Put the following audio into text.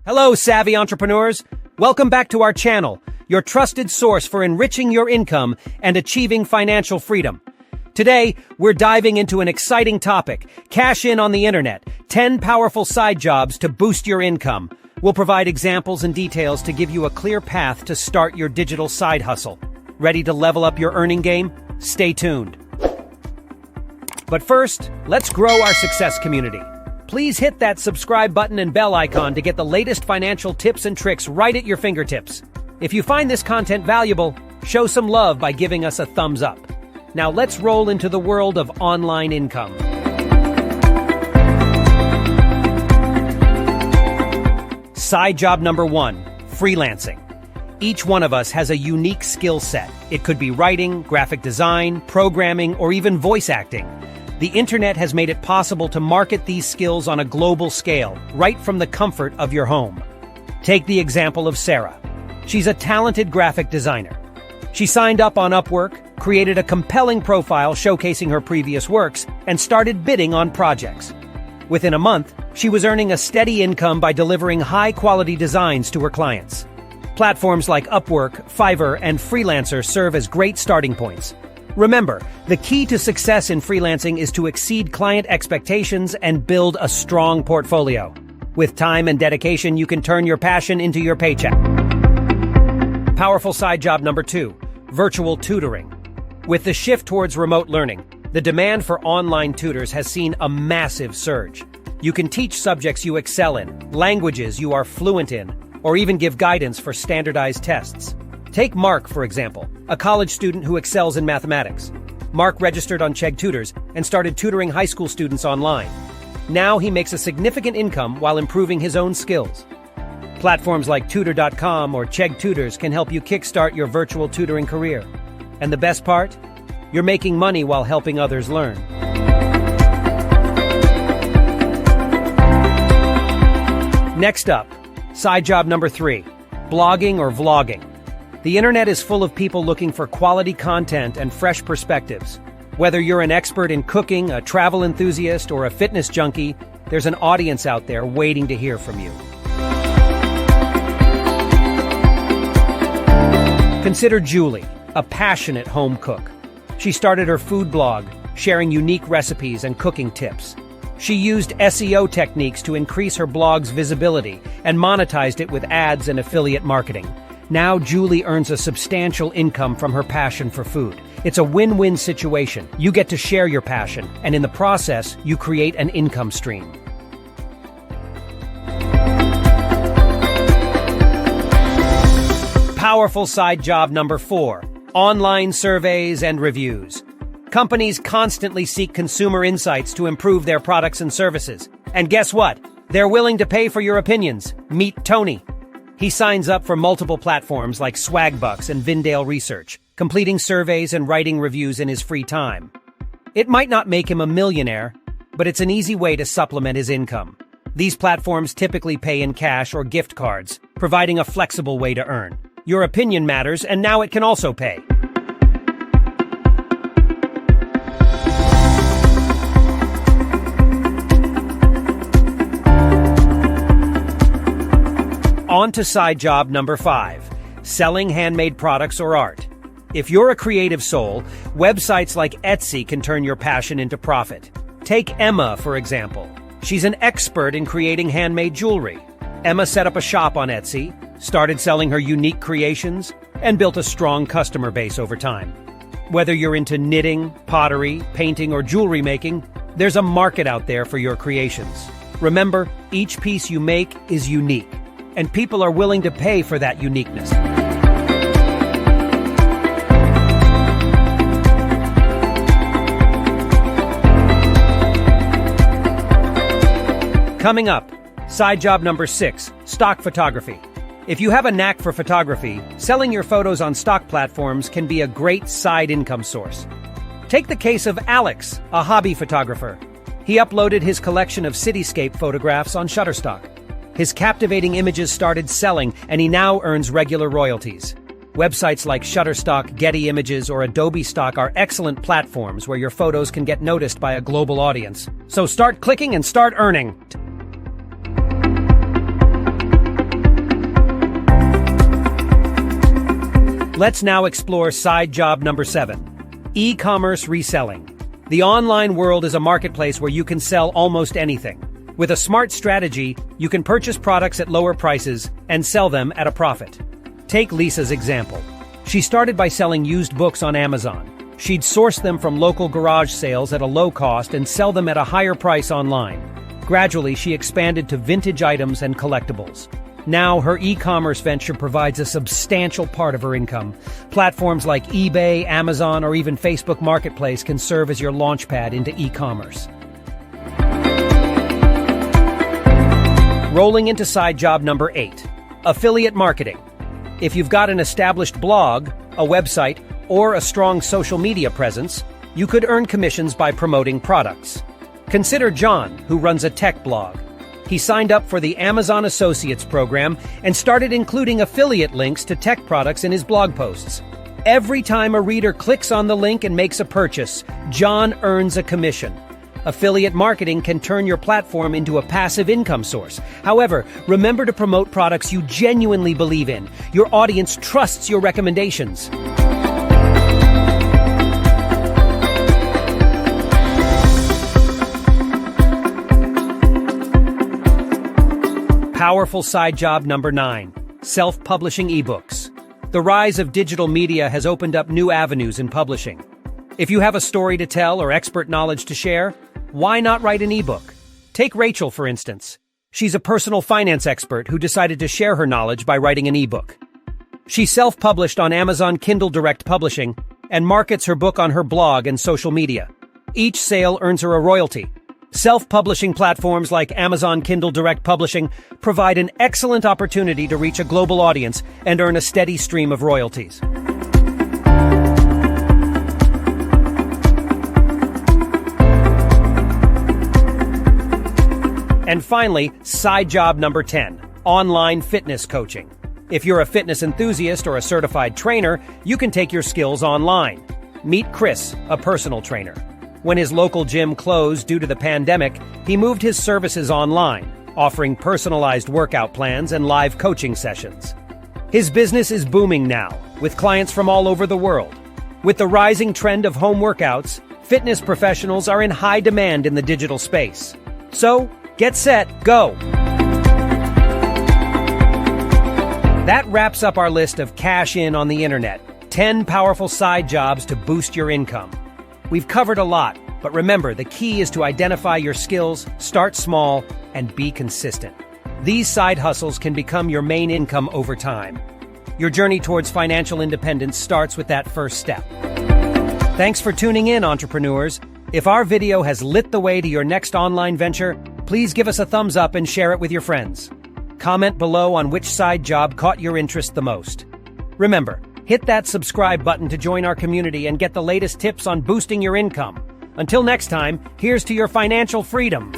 Hello, savvy entrepreneurs. Welcome back to our channel, your trusted source for enriching your income and achieving financial freedom. Today, we're diving into an exciting topic, cash in on the internet, 10 powerful side jobs to boost your income. We'll provide examples and details to give you a clear path to start your digital side hustle. Ready to level up your earning game? Stay tuned. But first, let's grow our success community. Please hit that subscribe button and bell icon to get the latest financial tips and tricks right at your fingertips. If you find this content valuable, show some love by giving us a thumbs up. Now let's roll into the world of online income. Side job number 1, freelancing. Each one of us has a unique skill set. It could be writing, graphic design, programming, or even voice acting. The internet has made it possible to market these skills on a global scale, right from the comfort of your home. Take the example of Sarah. She's a talented graphic designer. She signed up on Upwork, created a compelling profile showcasing her previous works, and started bidding on projects. Within a month, she was earning a steady income by delivering high-quality designs to her clients. Platforms like Upwork, Fiverr, and Freelancer serve as great starting points. Remember, the key to success in freelancing is to exceed client expectations and build a strong portfolio. With time and dedication, you can turn your passion into your paycheck. Powerful side job number 2, virtual tutoring. With the shift towards remote learning, the demand for online tutors has seen a massive surge. You can teach subjects you excel in, languages you are fluent in, or even give guidance for standardized tests. Take Mark, for example, a college student who excels in mathematics. Mark registered on Chegg Tutors and started tutoring high school students online. Now he makes a significant income while improving his own skills. Platforms like Tutor.com or Chegg Tutors can help you kickstart your virtual tutoring career. And the best part? You're making money while helping others learn. Next up, side job number 3, blogging or vlogging. The internet is full of people looking for quality content and fresh perspectives. Whether you're an expert in cooking, a travel enthusiast, or a fitness junkie, there's an audience out there waiting to hear from you. Consider Julie, a passionate home cook. She started her food blog, sharing unique recipes and cooking tips. She used SEO techniques to increase her blog's visibility and monetized it with ads and affiliate marketing. Now Julie earns a substantial income from her passion for food. It's a win-win situation. You get to share your passion, and in the process, you create an income stream. Powerful side job number 4, online surveys and reviews. Companies constantly seek consumer insights to improve their products and services. And guess what? They're willing to pay for your opinions. Meet Tony. He signs up for multiple platforms like Swagbucks and Vindale Research, completing surveys and writing reviews in his free time. It might not make him a millionaire, but it's an easy way to supplement his income. These platforms typically pay in cash or gift cards, providing a flexible way to earn. Your opinion matters, and now it can also pay. On to side job number 5, selling handmade products or art. If you're a creative soul, websites like Etsy can turn your passion into profit. Take Emma, for example. She's an expert in creating handmade jewelry. Emma set up a shop on Etsy, started selling her unique creations, and built a strong customer base over time. Whether you're into knitting, pottery, painting, or jewelry making, there's a market out there for your creations. Remember, each piece you make is unique, and people are willing to pay for that uniqueness. Coming up, side job number 6, stock photography. If you have a knack for photography, selling your photos on stock platforms can be a great side income source. Take the case of Alex, a hobby photographer. He uploaded his collection of cityscape photographs on Shutterstock. His captivating images started selling, and he now earns regular royalties. Websites like Shutterstock, Getty Images, or Adobe Stock are excellent platforms where your photos can get noticed by a global audience. So start clicking and start earning. Let's now explore side job number 7, e-commerce reselling. The online world is a marketplace where you can sell almost anything. With a smart strategy, you can purchase products at lower prices and sell them at a profit. Take Lisa's example. She started by selling used books on Amazon. She'd source them from local garage sales at a low cost and sell them at a higher price online. Gradually, she expanded to vintage items and collectibles. Now, her e-commerce venture provides a substantial part of her income. Platforms like eBay, Amazon, or even Facebook Marketplace can serve as your launchpad into e-commerce. Rolling into side job number 8, affiliate marketing. If you've got an established blog, a website, or a strong social media presence, you could earn commissions by promoting products. Consider John, who runs a tech blog. He signed up for the Amazon Associates program and started including affiliate links to tech products in his blog posts. Every time a reader clicks on the link and makes a purchase, John earns a commission. Affiliate marketing can turn your platform into a passive income source. However, remember to promote products you genuinely believe in. Your audience trusts your recommendations. Powerful side job number 9, self-publishing ebooks. The rise of digital media has opened up new avenues in publishing. If you have a story to tell or expert knowledge to share, why not write an ebook? Take Rachel, for instance. She's a personal finance expert who decided to share her knowledge by writing an ebook. She self-published on Amazon Kindle Direct Publishing and markets her book on her blog and social media. Each sale earns her a royalty. Self-publishing platforms like Amazon Kindle Direct Publishing provide an excellent opportunity to reach a global audience and earn a steady stream of royalties. And finally, side job number 10, online fitness coaching. If you're a fitness enthusiast or a certified trainer, you can take your skills online. Meet Chris, a personal trainer. When his local gym closed due to the pandemic, he moved his services online, offering personalized workout plans and live coaching sessions. His business is booming now, with clients from all over the world. With the rising trend of home workouts, fitness professionals are in high demand in the digital space. So, get set, go! That wraps up our list of cash in on the internet, 10 powerful side jobs to boost your income. We've covered a lot, but remember, the key is to identify your skills, start small, and be consistent. These side hustles can become your main income over time. Your journey towards financial independence starts with that first step. Thanks for tuning in, entrepreneurs. If our video has lit the way to your next online venture, please give us a thumbs up and share it with your friends. Comment below on which side job caught your interest the most. Remember, hit that subscribe button to join our community and get the latest tips on boosting your income. Until next time, here's to your financial freedom.